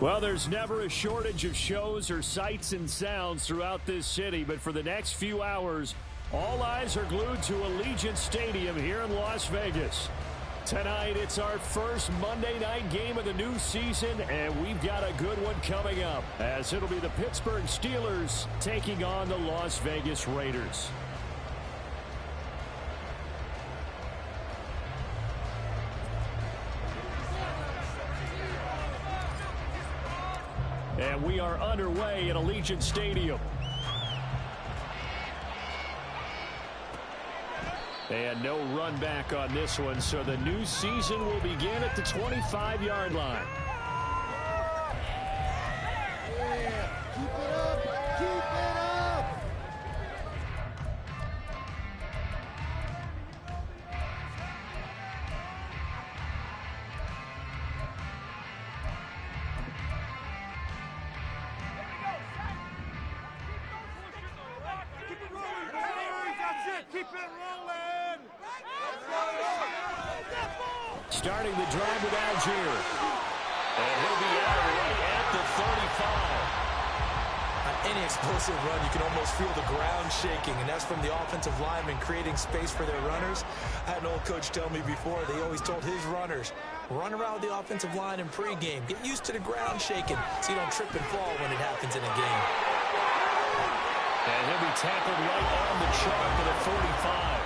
Well, there's never a shortage of shows or sights and sounds throughout this city, but for the next few hours, all eyes are glued to Allegiant Stadium here in Las Vegas. Tonight, it's our first Monday night game of the new season, and we've got a good one coming up, as it'll be the Pittsburgh Steelers taking on the Las Vegas Raiders. And we are underway at Allegiant Stadium. And no run back on this one, so the new season will begin at the 25-yard line. Yeah, keep it up, keep it up. Keep it rolling! Starting the drive with Algier. And he'll be out right at the 35. On any explosive run, you can almost feel the ground shaking, and that's from the offensive linemen creating space for their runners. I had an old coach tell me before, they always told his runners, run around the offensive line in pregame. Get used to the ground shaking so you don't trip and fall when it happens in a game. And he'll be tackled right on the chalk at the 45.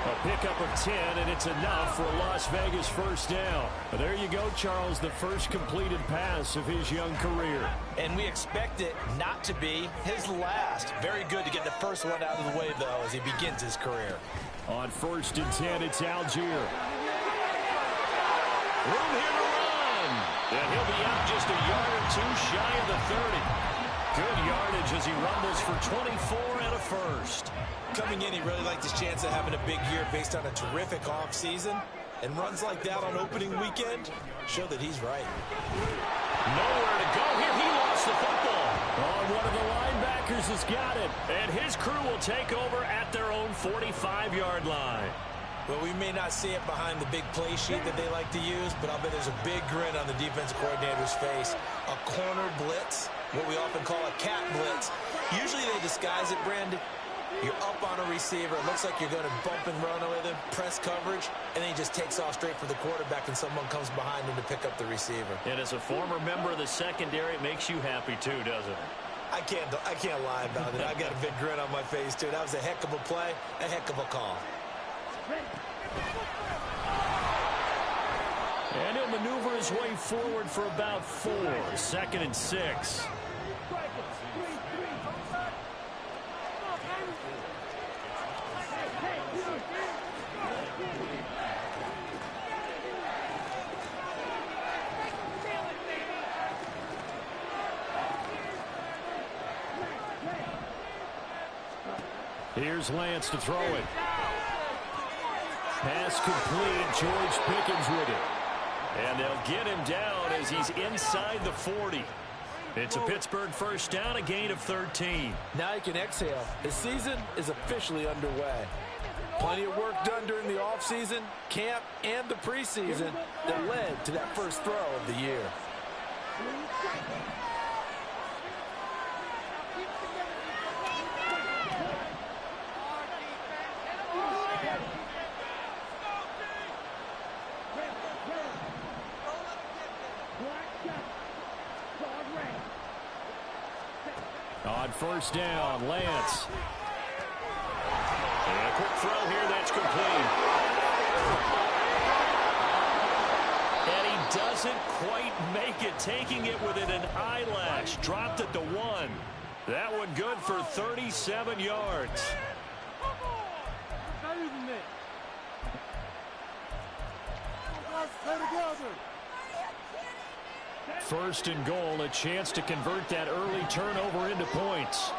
A pickup of 10, and it's enough for a Las Vegas first down. There you go, Charles, the first completed pass of his young career. And we expect it not to be his last. Very good to get the first one out of the way, though, as he begins his career. On 1st and 10, it's Algier. Room here to run. And he'll be out just a yard or two shy of the 30. Good yardage as he rumbles for 24 and a first. Coming in, he really liked his chance of having a big year based on a terrific offseason. And runs like that on opening weekend show that he's right. Nowhere to go here. He lost the football. Oh, one of the linebackers has got it. And his crew will take over at their own 45-yard line. Well, we may not see it behind the big play sheet that they like to use, but I'll bet there's a big grin on the defense coordinator's face. A corner blitz, what we often call a cat blitz. Usually they disguise it, Brandon. You're up on a receiver. It looks like you're going to bump and run with him, press coverage, and then he just takes off straight for the quarterback, and someone comes behind him to pick up the receiver. And as a former member of the secondary, it makes you happy too, doesn't it? I can't lie about it. I got a big grin on my face, too. That was a heck of a play, a heck of a call. And he'll maneuver his way forward for about 4. 2nd and 6. Here's Lance to throw it. Pass complete. George Pickens with it. And they'll get him down as he's inside the 40. It's a Pittsburgh first down, a gain of 13. Now you can exhale. The season is officially underway. Plenty of work done during the offseason, camp, and the preseason that led to that first throw of the year. On first down, Lance. And a quick throw here, that's complete. And he doesn't quite make it, taking it within an eyelash. Dropped it to 1. That one good for 37 yards. First and goal, a chance to convert that early turnover into points.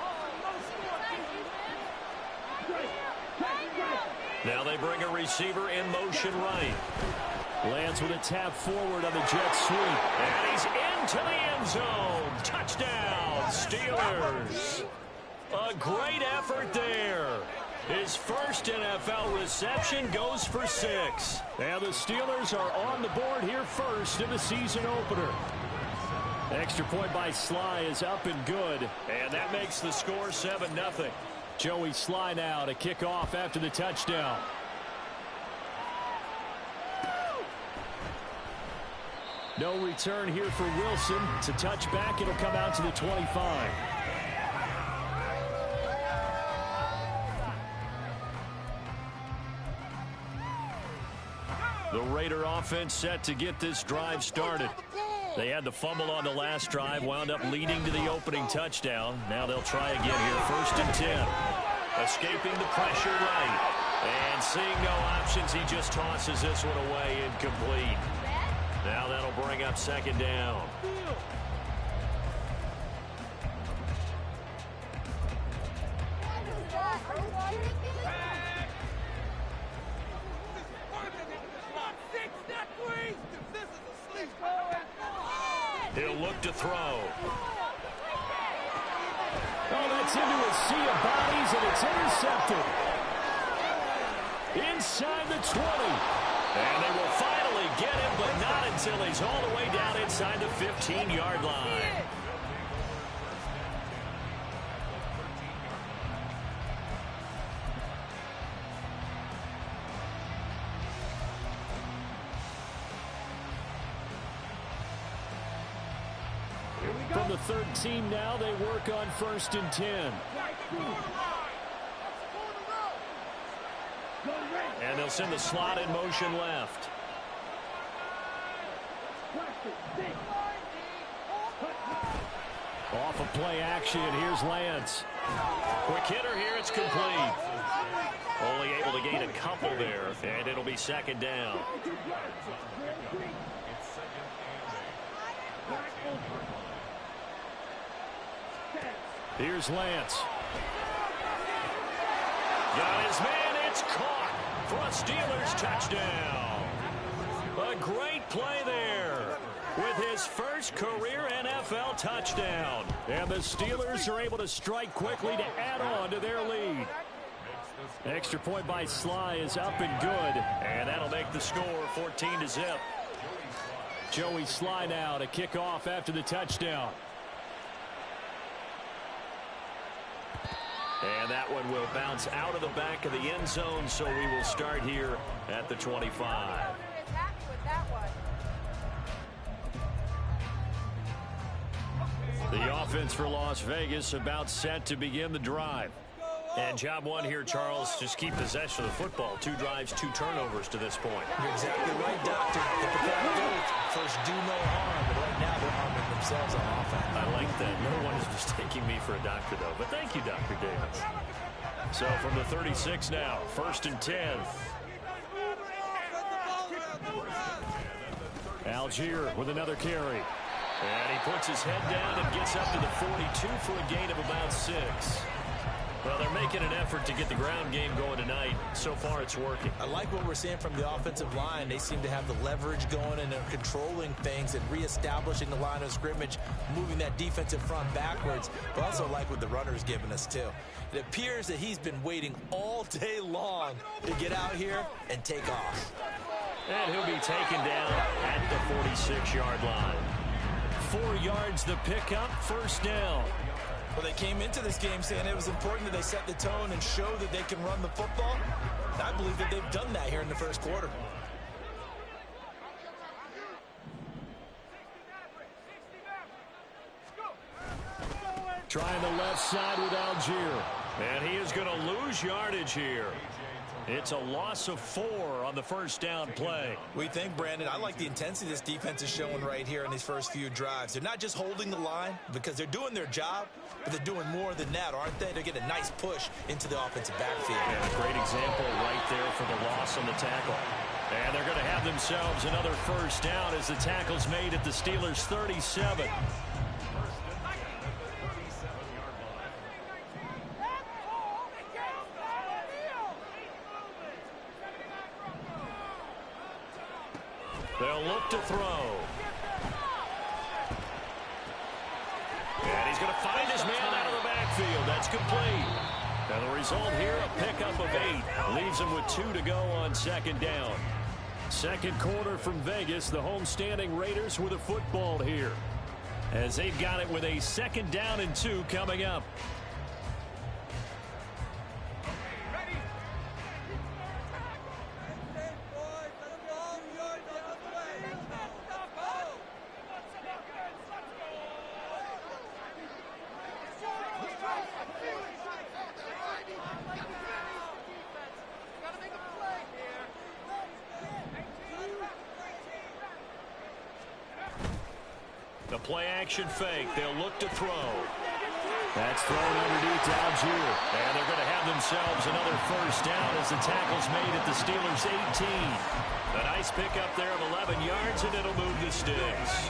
Now they bring a receiver in motion right. Lands with a tap forward on the jet sweep. And he's into the end zone. Touchdown, Steelers. A great effort there. His first NFL reception goes for 6. Now the Steelers are on the board here first in the season opener. Extra point by Sly is up and good. And that makes the score 7-0. Joey Sly now to kick off after the touchdown. No return here for Wilson. It's a touchback. It'll come out to the 25. The Raider offense set to get this drive started. They had the fumble on the last drive, wound up leading to the opening touchdown. Now they'll try again here, 1st and 10. Escaping the pressure right. And seeing no options, he just tosses this one away incomplete. Now that'll bring up 2nd down. He'll look to throw. Oh, that's into a sea of bodies, and it's intercepted. Inside the 20. And they will finally get him, but not until he's all the way down inside the 15-yard line. From the 13 now, they work on 1st and 10. And they'll send the slot in motion left. Off of play action, here's Lance. Quick hitter here, it's complete. Only able to gain a couple there, and it'll be 2nd down. Here's Lance. Got his man, it's caught for a Steelers touchdown. A great play there with his first career NFL touchdown. And the Steelers are able to strike quickly to add on to their lead. Extra point by Sly is up and good, and that'll make the score 14-0. Joey Sly now to kick off after the touchdown. And that one will bounce out of the back of the end zone, so we will start here at the 25. The offense for Las Vegas about set to begin the drive. And job one here, Charles, just keep possession of the football. 2 drives, 2 turnovers to this point. You're exactly right, Doctor. The pathetic goals first do no harm, but right now they're harming themselves on offense. I like that. No one is mistaking me for a doctor, though. But thank you, Dr. Davis. So from the 36 now, 1st and 10. Algier with another carry. And he puts his head down and gets up to the 42 for a gain of about 6. Well, they're making an effort to get the ground game going tonight. So far, it's working. I like what we're seeing from the offensive line. They seem to have the leverage going, and they're controlling things and reestablishing the line of scrimmage, moving that defensive front backwards. But also like what the runner's giving us, too. It appears that he's been waiting all day long to get out here and take off. And he'll be taken down at the 46-yard line. 4 yards the pickup, 1st down. Well, they came into this game saying it was important that they set the tone and show that they can run the football. I believe that they've done that here in the first quarter. Trying the left side with Algier. And he is going to lose yardage here. It's a loss of 4 on the 1st down play. We think, Brandon, I like the intensity this defense is showing right here in these first few drives. They're not just holding the line because they're doing their job, but they're doing more than that, aren't they? They're getting a nice push into the offensive backfield. And a great example right there for the loss on the tackle. And they're going to have themselves another 1st down as the tackle's made at the Steelers' 37. They'll look to throw. And he's going to find his man out of the backfield. That's complete. And the result here, a pickup of 8. Leaves him with 2 to go on 2nd down. Second quarter from Vegas. The homestanding Raiders with a football here. as they've got it with a 2nd down and 2 coming up. The play-action fake. They'll look to throw. That's thrown underneath to Algier. And they're going to have themselves another 1st down as the tackle's made at the Steelers' 18. A nice pickup there of 11 yards, and it'll move the sticks.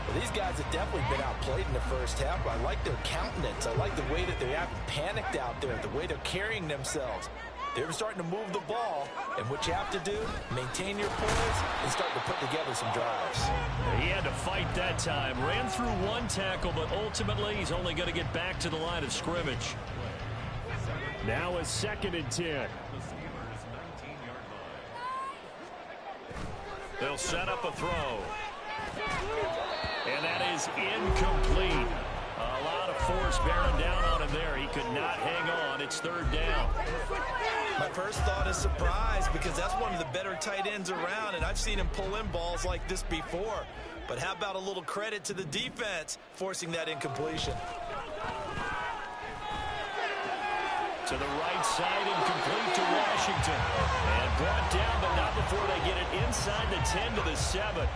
Well, these guys have definitely been outplayed in the first half, but I like their countenance. I like the way that they haven't panicked out there, the way they're carrying themselves. They're starting to move the ball, and what you have to do, maintain your poise and start to put together some drives. He had to fight that time. Ran through 1 tackle, but ultimately he's only going to get back to the line of scrimmage. Now a 2nd and 10. They'll set up a throw. And that is incomplete. A lot of force bearing down on him there. He could not hang on. It's 3rd down. My first thought is surprise, because that's one of the better tight ends around, and I've seen him pull in balls like this before. But how about a little credit to the defense forcing that incompletion? To the right side, incomplete to Washington. And brought down, but not before they get it inside the 10 to the 7.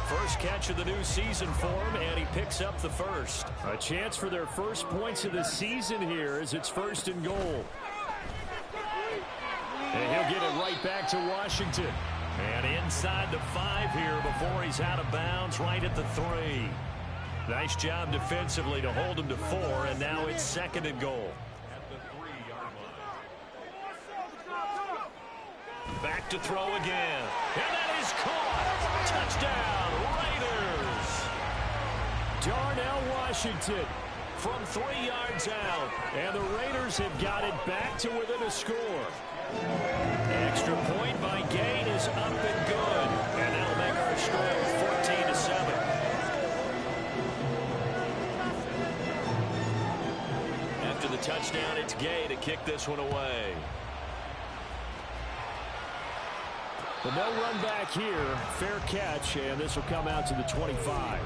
First catch of the new season for him, and he picks up the 1st. A chance for their first points of the season here as it's 1st and goal. And he'll get it right back to Washington. And inside the 5 here before he's out of bounds, right at the 3. Nice job defensively to hold him to 4, and now it's 2nd and goal. Back to throw again. And that is caught. Touchdown, Raiders. Darnell Washington from 3 yards out. And the Raiders have got it back to within a score. Extra point by Gain is up and good. And that'll make our score 14-7. After the touchdown, it's Gay to kick this one away. But no run back here. Fair catch, and this will come out to the 25.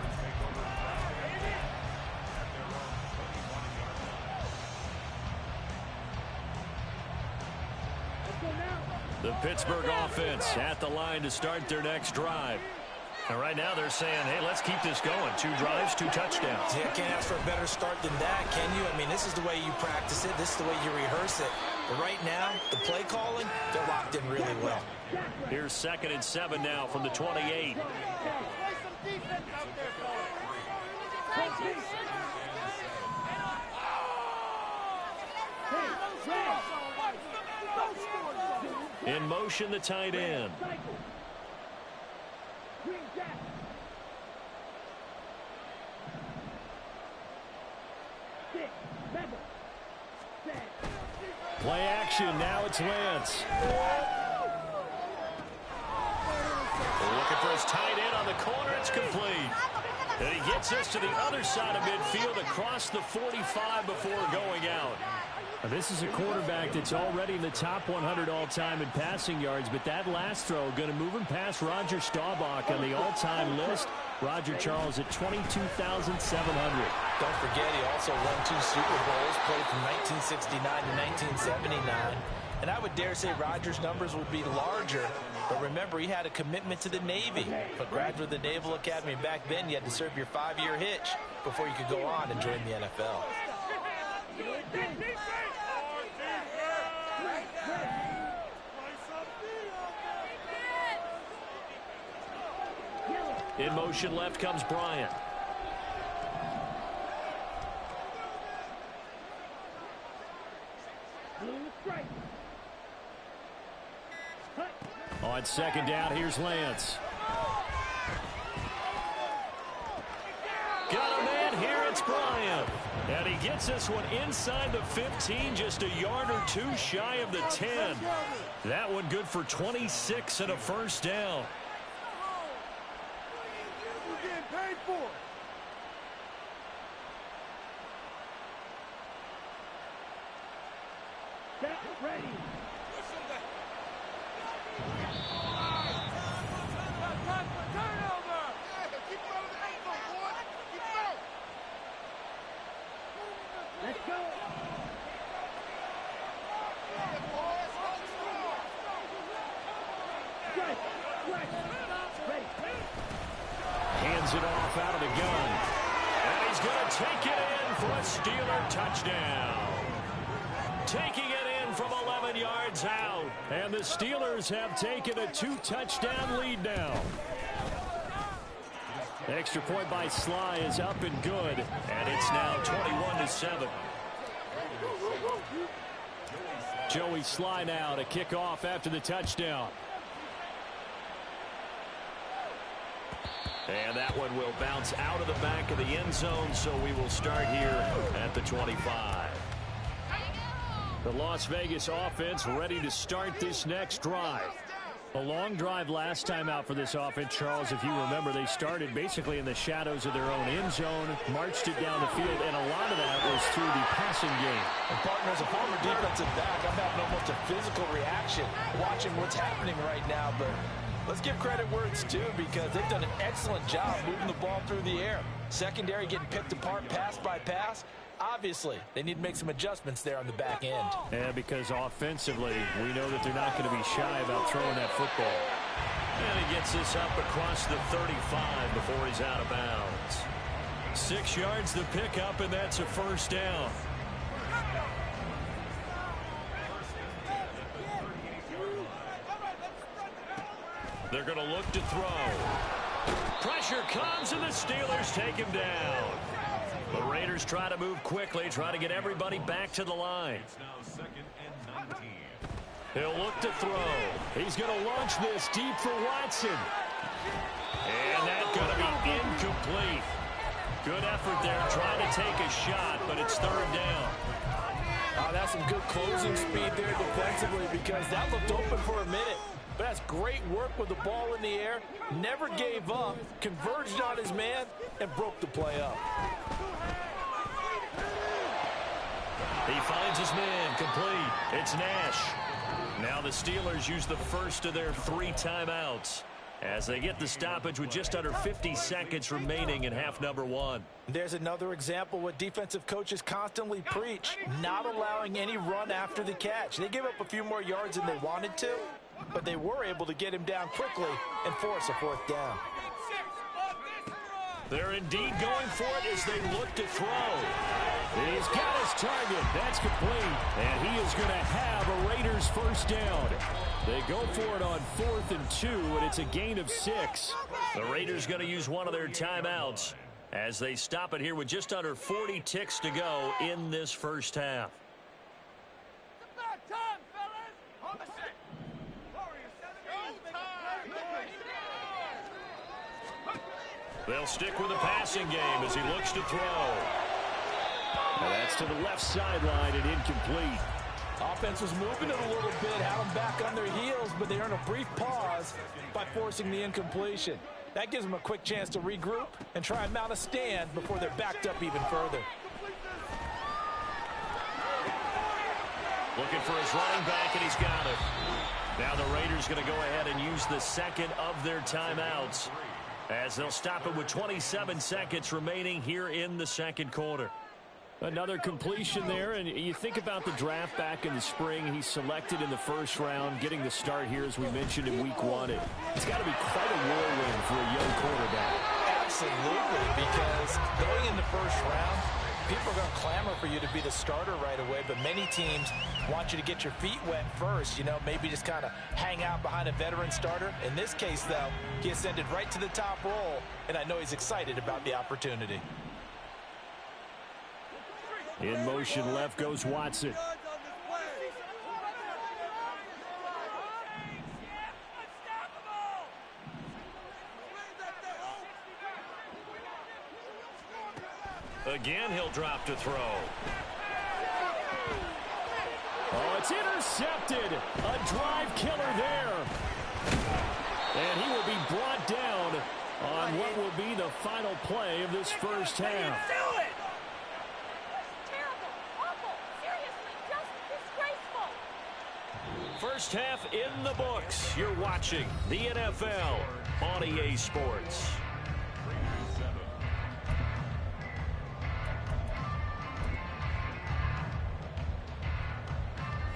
The Pittsburgh offense at the line to start their next drive. And right now they're saying, hey, let's keep this going. 2 drives, 2 touchdowns. Yeah, can't ask for a better start than that, can you? I mean, this is the way you practice it. This is the way you rehearse it. But right now, the play calling, they're locked in really well. Here's 2nd and 7 now from the 28. In motion, the tight end. Play action, now it's Lance. Looking for his tight end on the corner, it's complete. And he gets us to the other side of midfield across the 45 before going out. This is a quarterback that's already in the top 100 all-time in passing yards, but that last throw going to move him past Roger Staubach on the all-time list. Roger Charles at 22,700. Don't forget, he also won 2 Super Bowls, played from 1969 to 1979. And I would dare say Roger's numbers would be larger, but remember, he had a commitment to the Navy. A graduate of the Naval Academy back then, you had to serve your 5-year hitch before you could go on and join the NFL. In motion left comes Bryant. On 2nd down, here's Lance. Got a man here, it's Bryant. And he gets this one inside the 15, just a yard or 2 shy of the 10. That one good for 26 and a 1st down. Hands it off out of the gun. And he's going to take it in for a Steeler touchdown. Taking it in from 11 yards out. And the Steelers have taken a 2-touchdown lead now. The extra point by Sly is up and good. And it's now 21-7. Joey Sly now to kick off after the touchdown. And that one will bounce out of the back of the end zone, so we will start here at the 25. The Las Vegas offense ready to start this next drive. A long drive last time out for this offense, Charles. If you remember, they started basically in the shadows of their own end zone, marched it down the field, and a lot of that was through the passing game. And partner, as a former defensive back, I'm having almost a physical reaction watching what's happening right now, but let's give credit where it's due because they've done an excellent job moving the ball through the air. Secondary getting picked apart pass by pass. Obviously, they need to make some adjustments there on the back end. Yeah, because offensively, we know that they're not going to be shy about throwing that football. And he gets this up across the 35 before he's out of bounds. 6 yards the pickup, and that's a first down. They're going to look to throw. Pressure comes, and the Steelers take him down. The Raiders try to move quickly, try to get everybody back to the line. He'll look to throw. He's going to launch this deep for Watson. And that's going to be incomplete. Good effort there, trying to take a shot, but it's third down. Oh, that's some good closing speed there defensively because that looked open for a minute. But that's great work with the ball in the air. Never gave up, converged on his man, and broke the play up. He finds his man complete. It's Nash. Now the Steelers use the first of their 3 timeouts as they get the stoppage with just under 50 seconds remaining in half number 1. There's another example what defensive coaches constantly preach, not allowing any run after the catch. They gave up a few more yards than they wanted to, but they were able to get him down quickly and force a 4th down. They're indeed going for it as they look to throw. He's got his target. That's complete. And he is going to have a Raiders first down. They go for it on 4th and 2, and it's a gain of 6. The Raiders going to use one of their timeouts as they stop it here with just under 40 ticks to go in this first half. They'll stick with the passing game as he looks to throw. And that's to the left sideline and incomplete. Offense was moving it a little bit, had them back on their heels, but they earn a brief pause by forcing the incompletion. That gives them a quick chance to regroup and try and mount a stand before they're backed up even further. Looking for his running back, and he's got it. Now the Raiders going to go ahead and use the second of their timeouts as they'll stop it with 27 seconds remaining here in the second quarter. Another completion there, and you think about the draft back in the spring. He's selected in the first round, getting the start here, as we mentioned, in week 1. It's got to be quite a whirlwind for a young quarterback. Absolutely, because going in the first round, people are going to clamor for you to be the starter right away, but many teams want you to get your feet wet first, maybe just kind of hang out behind a veteran starter. In this case, though, he ascended right to the top role, and I know he's excited about the opportunity. In motion left goes Watson. Again, he'll drop to throw. Oh, it's intercepted. A drive killer there. And he will be brought down on what will be the final play of this first half. First half in the books. You're watching the NFL on EA Sports.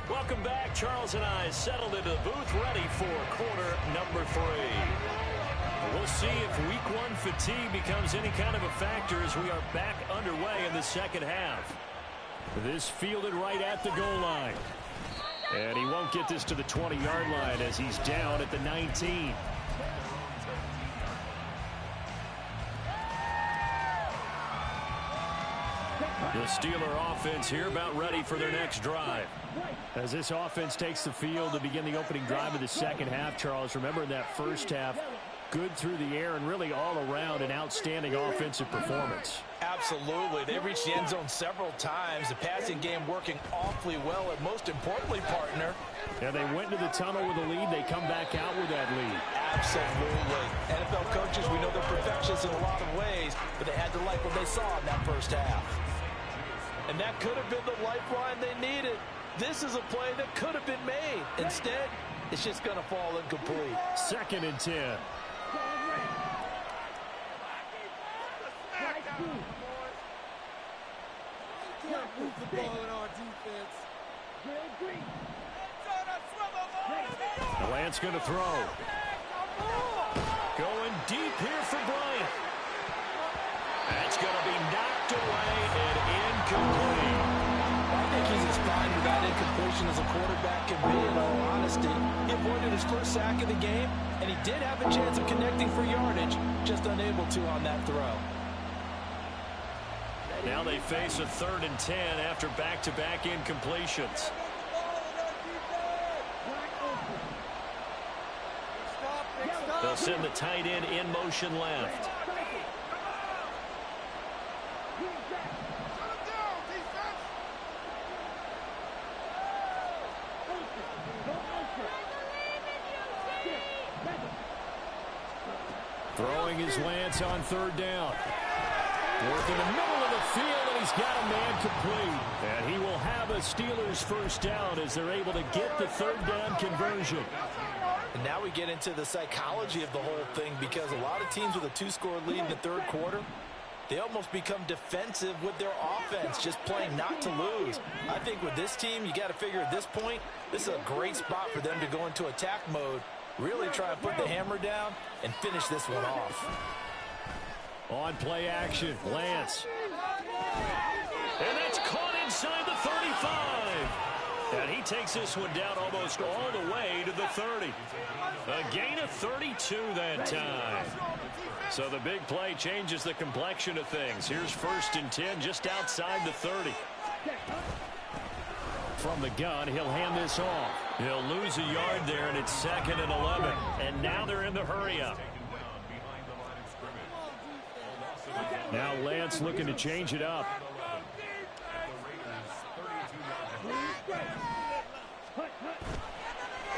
Welcome back. Charles and I settled into the booth, ready for quarter number 3. We'll see if week 1 fatigue becomes any kind of a factor as we are back underway in the second half. This fielded right at the goal line. And he won't get this to the 20-yard line as he's down at the 19. The Steeler offense here about ready for their next drive. As this offense takes the field to begin the opening drive of the second half, Charles, remember in that first half, good through the air and really all around an outstanding offensive performance. Absolutely. They reached the end zone several times. The passing game working awfully well, and most importantly, partner. Yeah, they went into the tunnel with a lead. They come back out with that lead. Absolutely. NFL coaches, we know they're perfectionists in a lot of ways, but they had to like what they saw in that first half. And that could have been the lifeline they needed. This is a play that could have been made. Instead, it's just going to fall incomplete. 2nd and 10. Can't move the ball in our defense. Lance going to throw. Going deep here for Bryant. That's going to be knocked away and incomplete. I think he's as fine with that incompletion as a quarterback can be, in all honesty. He avoided his first sack of the game, and he did have a chance of connecting for yardage, just unable to on that throw. Now they face a 3rd and 10 after back-to-back incompletions. They'll send the tight end in motion left. Throwing his Lance on 3rd down. Worth in the middle of the field, and he's got a man complete. And he will have a Steelers first down as they're able to get the 3rd down conversion. And now we get into the psychology of the whole thing, because a lot of teams with a 2-score lead in the 3rd quarter, they almost become defensive with their offense, just playing not to lose. I think with this team, you got to figure at this point, this is a great spot for them to go into attack mode, really try and put the hammer down and finish this one off. On play action, Lance. And that's caught inside the 35. And he takes this one down almost all the way to the 30. A gain of 32 that time. So the big play changes the complexion of things. Here's 1st and 10 just outside the 30. From the gun, he'll hand this off. He'll lose a yard there, and it's 2nd and 11. And now they're in the hurry-up. Now Lance looking to change it up.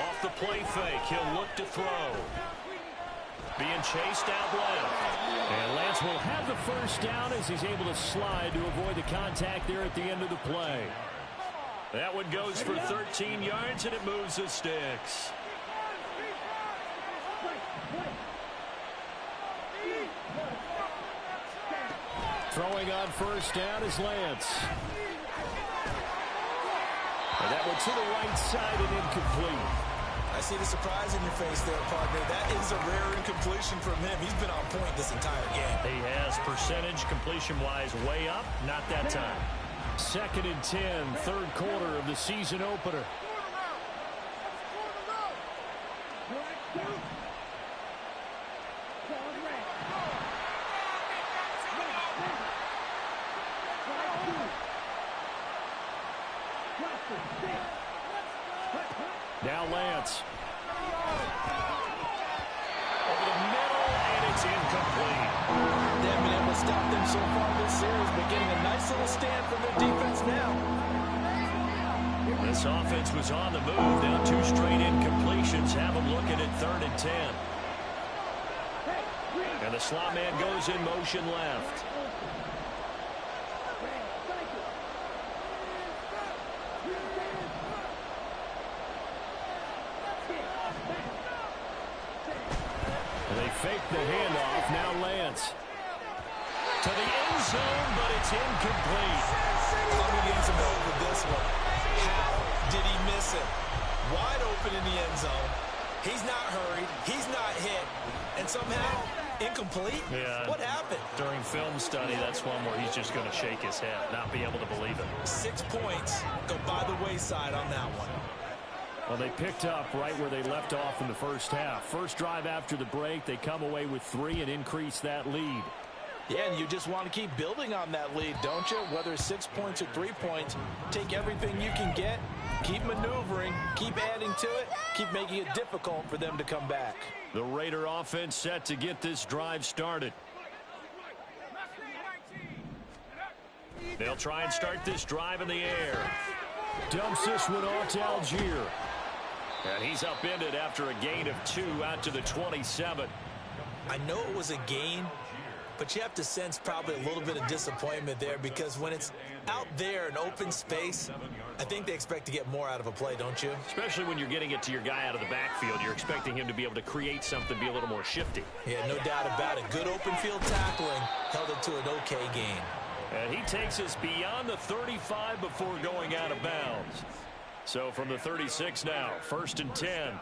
Off the play fake, he'll look to throw. Being chased out left. And Lance will have the first down as he's able to slide to avoid the contact there at the end of the play. That one goes for 13 yards, and it moves the sticks. Throwing on first down is Lance. And that one to the right side and incomplete. I see the surprise in your face there, partner. That is a rare incompletion from him. He's been on point this entire game. He has percentage completion-wise way up. Not that time. 2nd and 10, 3rd quarter of the season opener. Now Lance. Over the middle, and it's incomplete. They haven't been able to stop them so far this series, but getting a nice little stand from their defense now. This offense was on the move. Now 2 straight incompletions have them looking at 3rd and 10. And the slot man goes in motion left. They fake the handoff. Now Lance. To the end zone, but it's incomplete. I'm going to need some help with this one. How did he miss it? Wide open in the end zone. He's not hurried. He's not hit. And somehow, incomplete? Yeah. What happened? During film study, that's one where he's just going to shake his head, not be able to believe it. 6 points go by the wayside on that one. Well, they picked up right where they left off in the first half. First drive after the break, they come away with 3 and increase that lead. Yeah, and you just want to keep building on that lead, don't you? Whether it's 6 points or 3 points, take everything you can get, keep maneuvering, keep adding to it, keep making it difficult for them to come back. The Raider offense set to get this drive started. They'll try and start this drive in the air. Dumps this one off to Algier. And he's upended after a gain of 2 out to the 27. I know it was a gain, but you have to sense probably a little bit of disappointment there, because when it's out there in open space, I think they expect to get more out of a play, don't you? Especially when you're getting it to your guy out of the backfield. You're expecting him to be able to create something, be a little more shifty. Yeah, no doubt about it. Good open field tackling held it to an okay gain. And he takes us beyond the 35 before going out of bounds. So from the 36 now, 1st and 10.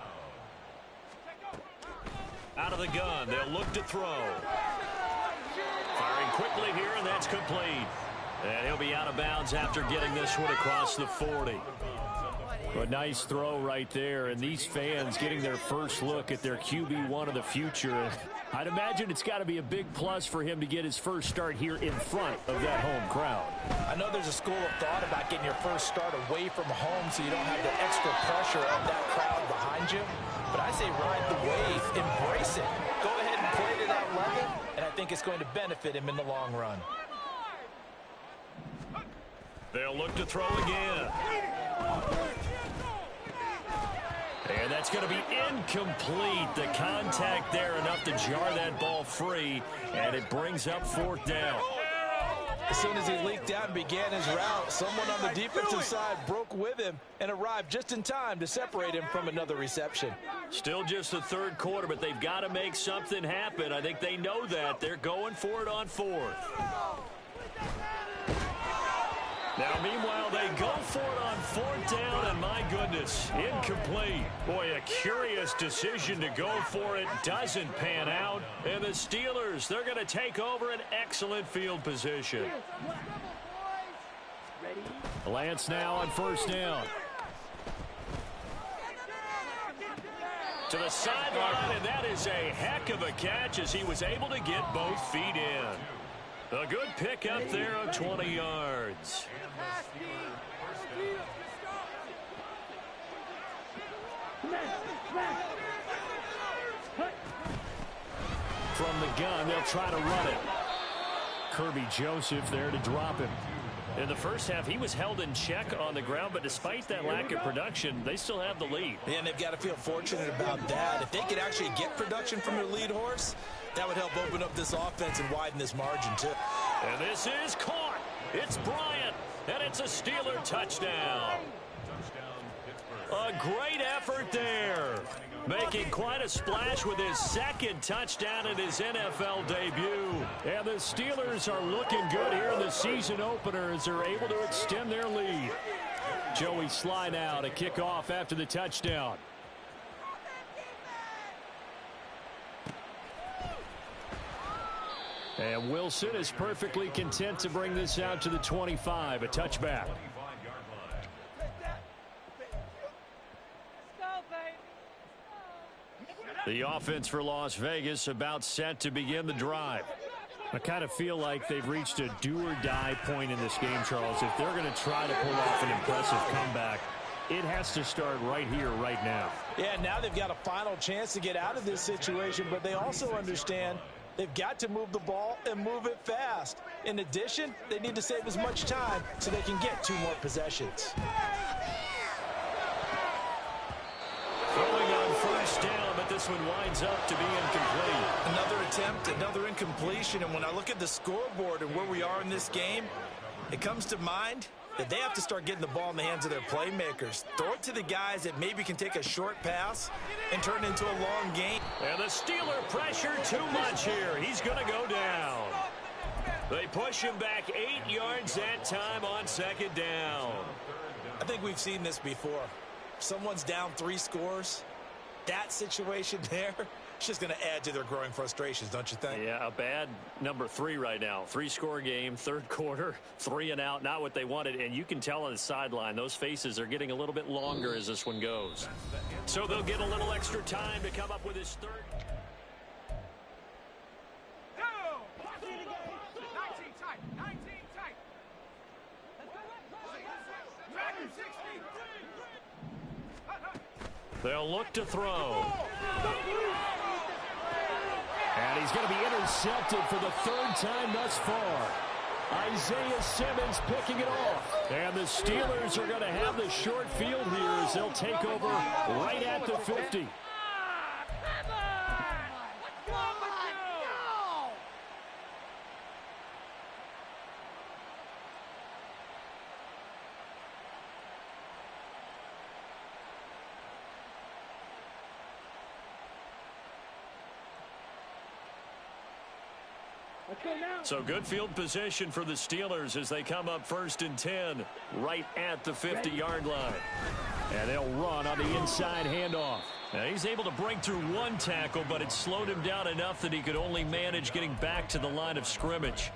Out of the gun, they'll look to throw. Firing quickly here, and that's complete. And he'll be out of bounds after getting this one across the 40. A nice throw right there, and these fans getting their first look at their QB1 of the future. I'd imagine it's got to be a big plus for him to get his first start here in front of that home crowd. I know there's a school of thought about getting your first start away from home so you don't have the extra pressure of that crowd behind you. But I say ride the wave, embrace it. Go ahead and play to that level, and I think it's going to benefit him in the long run. They'll look to throw again. And that's going to be incomplete. The contact there enough to jar that ball free, and it brings up 4th down. As soon as he leaked out and began his route, someone on the defensive side broke with him and arrived just in time to separate him from another reception. Still just the 3rd quarter, but they've got to make something happen. I think they know that. They're going for it on 4th. Now, meanwhile, they go for it on 4th down, and my goodness, incomplete. Boy, a curious decision to go for it. Doesn't pan out. And the Steelers, they're going to take over an excellent field position. Lance now on 1st down. To the sideline, and that is a heck of a catch as he was able to get both feet in. A good pickup there of 20 yards. From the gun, they'll try to run it. Kirby Joseph there to drop him. In the first half, he was held in check on the ground, but despite that lack of production, they still have the lead. And they've got to feel fortunate about that. If they could actually get production from their lead horse, that would help open up this offense and widen this margin, too. And this is caught. It's Bryant, and it's a Steeler touchdown. A great effort there. Making quite a splash with his 2nd touchdown in his NFL debut. And the Steelers are looking good here in the season opener as they're able to extend their lead. Joey Sly now to kick off after the touchdown. And Wilson is perfectly content to bring this out to the 25, a touchback. The offense for Las Vegas about set to begin the drive. I kind of feel like they've reached a do-or-die point in this game, Charles. If they're going to try to pull off an impressive comeback, it has to start right here, right now. Yeah, now they've got a final chance to get out of this situation, but they also understand they've got to move the ball and move it fast. In addition, they need to save as much time so they can get 2 more possessions. Throwing on 1st down, but this one winds up to be incomplete. Another attempt, another incompletion, and when I look at the scoreboard and where we are in this game, it comes to mind that they have to start getting the ball in the hands of their playmakers. Throw it to the guys that maybe can take a short pass and turn it into a long game. And the Steeler pressure too much here. He's going to go down. They push him back 8 yards that time on second down. I think we've seen this before. Someone's down 3 scores. That situation there, it's just going to add to their growing frustrations, don't you think? Yeah, a bad number 3 right now. 3-score game, third quarter, 3 and out, not what they wanted. And you can tell on the sideline, those faces are getting a little bit longer as this one goes. So they'll get a little extra time to come up with his third. 19 tight. 19 tight. They'll look to throw. And he's going to be intercepted for the 3rd time thus far. Isaiah Simmons picking it off. And the Steelers are going to have the short field here as they'll take over right at the 50. So good field position for the Steelers as they come up 1st and 10 right at the 50-yard line. And they'll run on the inside handoff. Now he's able to break through 1 tackle, but it slowed him down enough that he could only manage getting back to the line of scrimmage.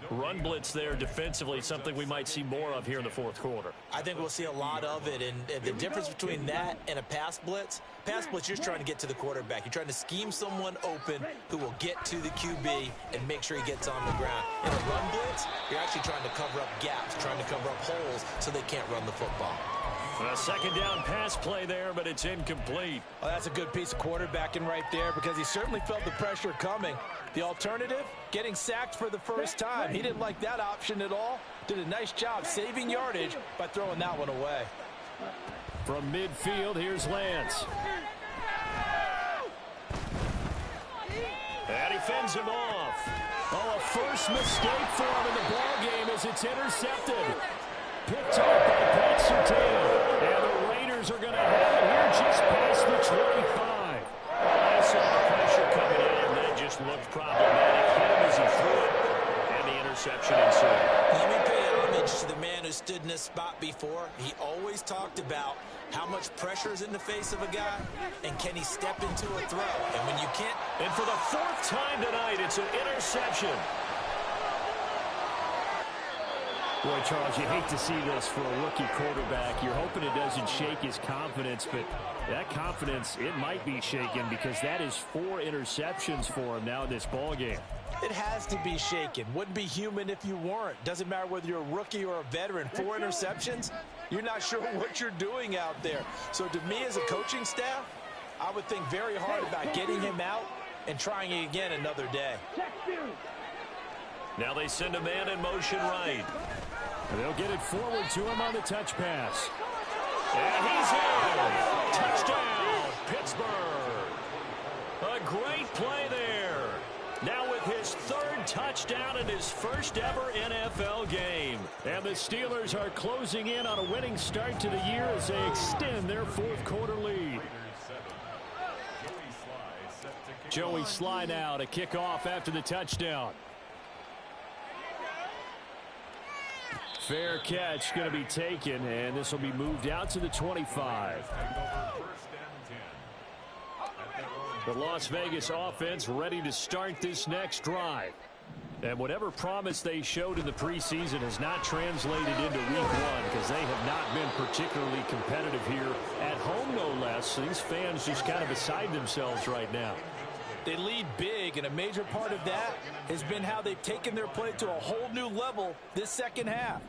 Run blitz there defensively, something we might see more of here in the 4th quarter. I think we'll see a lot of it, and the difference between that and a pass blitz, you're just trying to get to the quarterback. You're trying to scheme someone open who will get to the QB and make sure he gets on the ground. In a run blitz, you're actually trying to cover up gaps, trying to cover up holes so they can't run the football. A 2nd down pass play there, but it's incomplete. Well, that's a good piece of quarterbacking right there because he certainly felt the pressure coming. The alternative, getting sacked for the 1st time. He didn't like that option at all. Did a nice job saving yardage by throwing that one away. From midfield, here's Lance. And he fends him off. Oh, a first mistake for him in the ballgame as it's intercepted. Picked off by Pat Surtain. And the Raiders are going to have it here just past the 25. I saw the pressure coming in, and that just looked problematic. Hit him as he threw it, and the interception ensued. Let me pay homage to the man who stood in this spot before. He always talked about how much pressure is in the face of a guy, and can he step into a throw? And when you can't... And for the 4th time tonight, it's an interception. Boy, Charles, you hate to see this for a rookie quarterback. You're hoping it doesn't shake his confidence, but that confidence, it might be shaken because that is 4 interceptions for him now in this ballgame. It has to be shaken. Wouldn't be human if you weren't. Doesn't matter whether you're a rookie or a veteran. 4 interceptions, you're not sure what you're doing out there. So to me as a coaching staff, I would think very hard about getting him out and trying it again another day. Now they send a man in motion right. And they'll get it forward to him on the touch pass. And he's in. Touchdown, Pittsburgh. A great play there. Now with his 3rd touchdown in his 1st ever NFL game. And the Steelers are closing in on a winning start to the year as they extend their 4th quarter lead. Joey Sly now to kick off after the touchdown. Fair catch going to be taken, and this will be moved out to the 25. The Las Vegas offense ready to start this next drive. And whatever promise they showed in the preseason has not translated into week 1 because they have not been particularly competitive here at home, no less. These fans just kind of beside themselves right now. They lead big, and a major part of that has been how they've taken their play to a whole new level this 2nd half.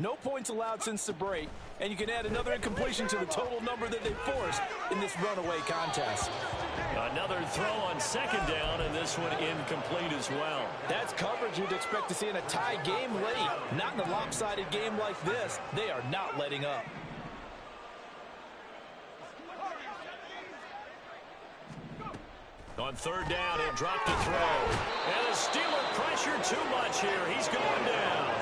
No points allowed since the break, and you can add another incompletion to the total number that they forced in this runaway contest. Another throw on 2nd down, and this one incomplete as well. That's coverage you'd expect to see in a tie game late. Not in a lopsided game like this. They are not letting up. On 3rd down, he'll drop to throw. And the Steeler pressure too much here. He's going down.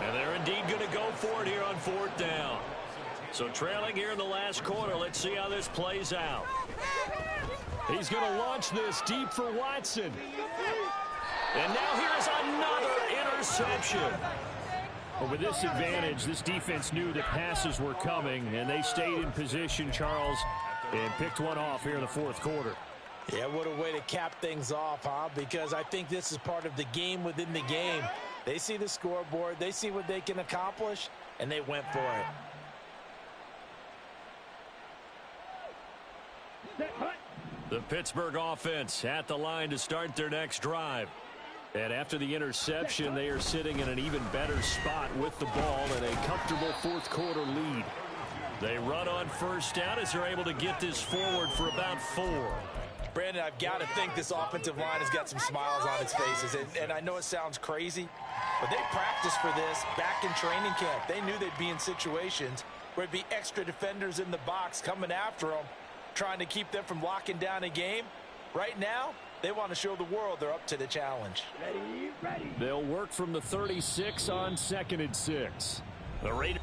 And they're in indeed going to go for it here on 4th down. So trailing here in the last quarter. Let's see how this plays out. He's going to launch this deep for Watson. And now here's another interception. Well, with this advantage, this defense knew that passes were coming, and they stayed in position, Charles, and picked one off here in the 4th quarter. Yeah, what a way to cap things off, huh? Because I think this is part of the game within the game. They see the scoreboard, they see what they can accomplish, and they went for it. The Pittsburgh offense at the line to start their next drive. And after the interception, they are sitting in an even better spot with the ball and a comfortable 4th quarter lead. They run on 1st down as they're able to get this forward for about 4. Brandon, I've got to think this offensive line has got some smiles on its faces. And I know it sounds crazy, but they practiced for this back in training camp. They knew they'd be in situations where it'd be extra defenders in the box coming after them, trying to keep them from locking down a game. Right now, they want to show the world they're up to the challenge. They'll work from the 36 on 2nd and 6. The Raiders